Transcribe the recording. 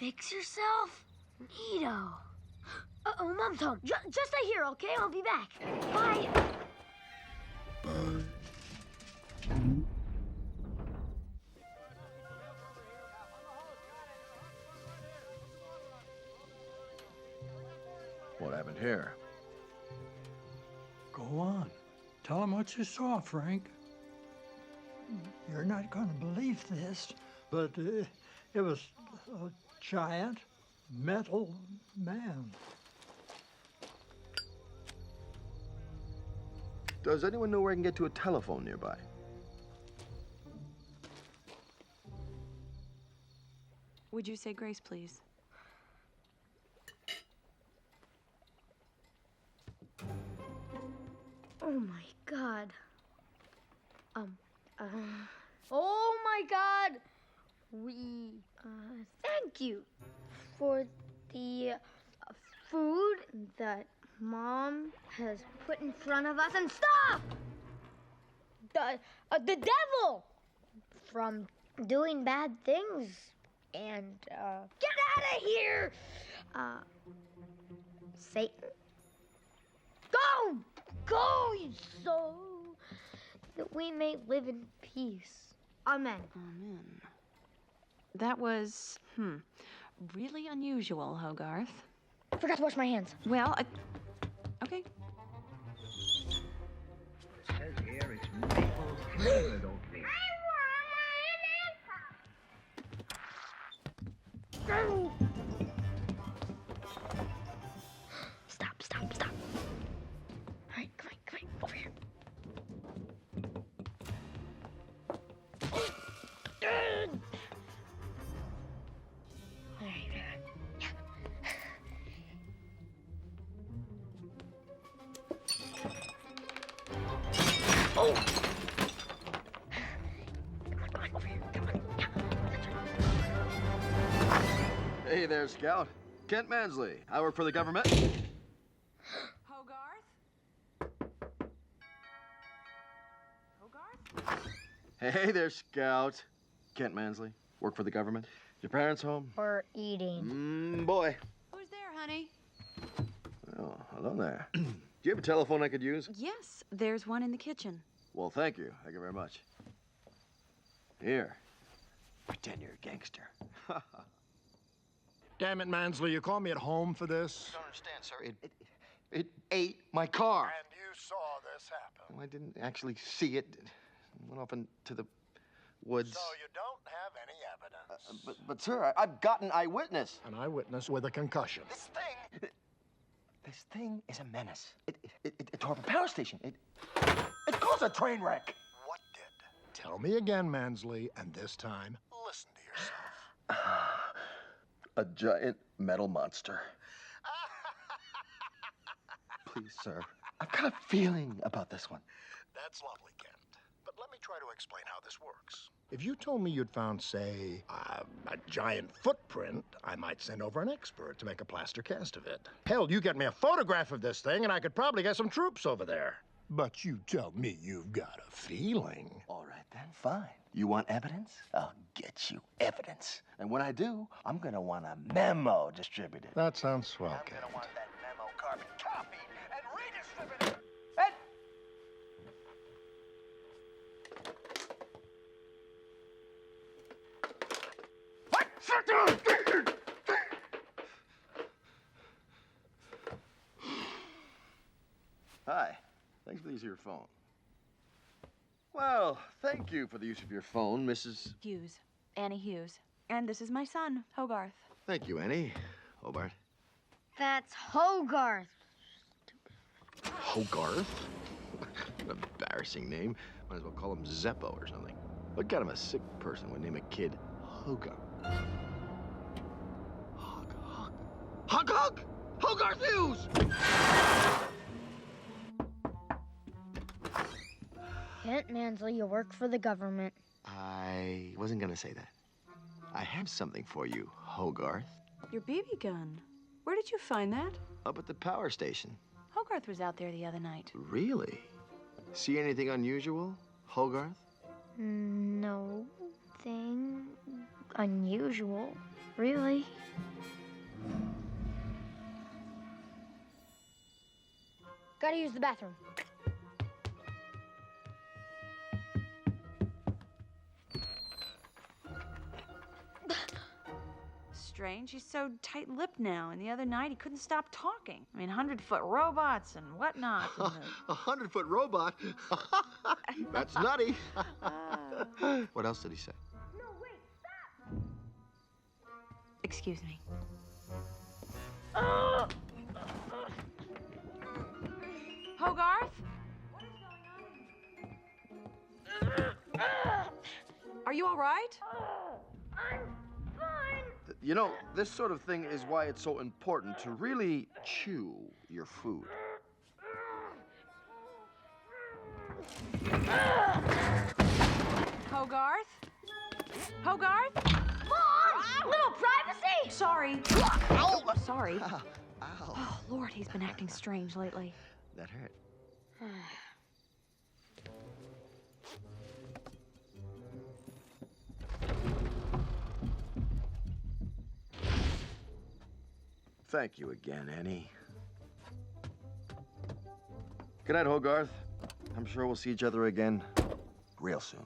fix yourself? Neato. Uh-oh, Mom's home. Just stay here, okay? I'll be back. Bye. What happened here? Go on. Tell him what you saw, Frank. You're not going to believe this, but it was a giant metal man. Does anyone know where I can get to a telephone nearby? Would you say grace, please? Oh my God. Oh my God. We, thank you for the food that Mom has put in front of us. And stop! The devil from doing bad things. And, get out of here! Satan. Go! Go, so that we may live in peace. Amen. Amen. That was, really unusual, Hogarth. Forgot to wash my hands. Well, okay. Says here it's maple flavored oatmeal. Stop. All right, come on, over here. All right. Yeah. Oh! Come on, over here. Come on. Yeah. Hey there, Scout. Kent Mansley. I work for the government. Hey there, Scout. Kent Mansley. Work for the government. Your parents home? We're eating. Boy. Who's there, honey? Oh, hello there. Do you have a telephone I could use? Yes, there's one in the kitchen. Well, thank you. Thank you very much. Here. Pretend you're a gangster. Damn it, Mansley, you call me at home for this? I don't understand, sir. It ate my car. And you saw this happen. Well, I didn't actually see it. It went off into the woods. So you don't have any evidence. But sir, I've got an eyewitness. An eyewitness with a concussion. This thing is a menace. It tore up a power station. It caused a train wreck. What did? Tell me again, Mansley, and this time, listen to yourself. A giant metal monster. Please, sir. I've got a feeling about this one. That's lovely, Kent. But let me try to explain how this works. If you told me you'd found, say, a giant footprint, I might send over an expert to make a plaster cast of it. Hell, you get me a photograph of this thing, and I could probably get some troops over there. But you tell me you've got a feeling. All right, then, fine. You want evidence? I'll get you evidence. And when I do, I'm gonna want a memo distributed. That sounds swell, I'm Kent. gonna want that memo carbon copied and redistributed. What? Sit down! Hi. Thanks for the use of your phone. Well, thank you for the use of your phone, Mrs. Hughes. Annie Hughes. And this is my son, Hogarth. Thank you, Annie. Hobart. That's Hogarth. Hogarth? An embarrassing name. Might as well call him Zeppo or something. What kind of a sick person would name a kid Hogarth? Hogarth Hughes! Kent Mansley, you work for the government. I wasn't gonna say that. I have something for you, Hogarth. Your BB gun. Where did you find that? Up at the power station. Hogarth was out there the other night. Really? See anything unusual, Hogarth? No thing unusual, really. Gotta use the bathroom. Strange, he's so tight-lipped now, and the other night he couldn't stop talking. I mean, 100-foot robots and whatnot. And A 100-foot robot? That's nutty. What else did he say? No, wait, stop! Excuse me. Hogarth? What is going on? Are you all right? I'm fine. You know, this sort of thing is why it's so important to really chew your food. Hogarth? Hogarth? Mom! Little privacy! Sorry. Ow! Sorry. Ow. Oh, Lord, he's been acting strange lately. That hurt. Thank you again, Annie. Good night, Hogarth. I'm sure we'll see each other again real soon.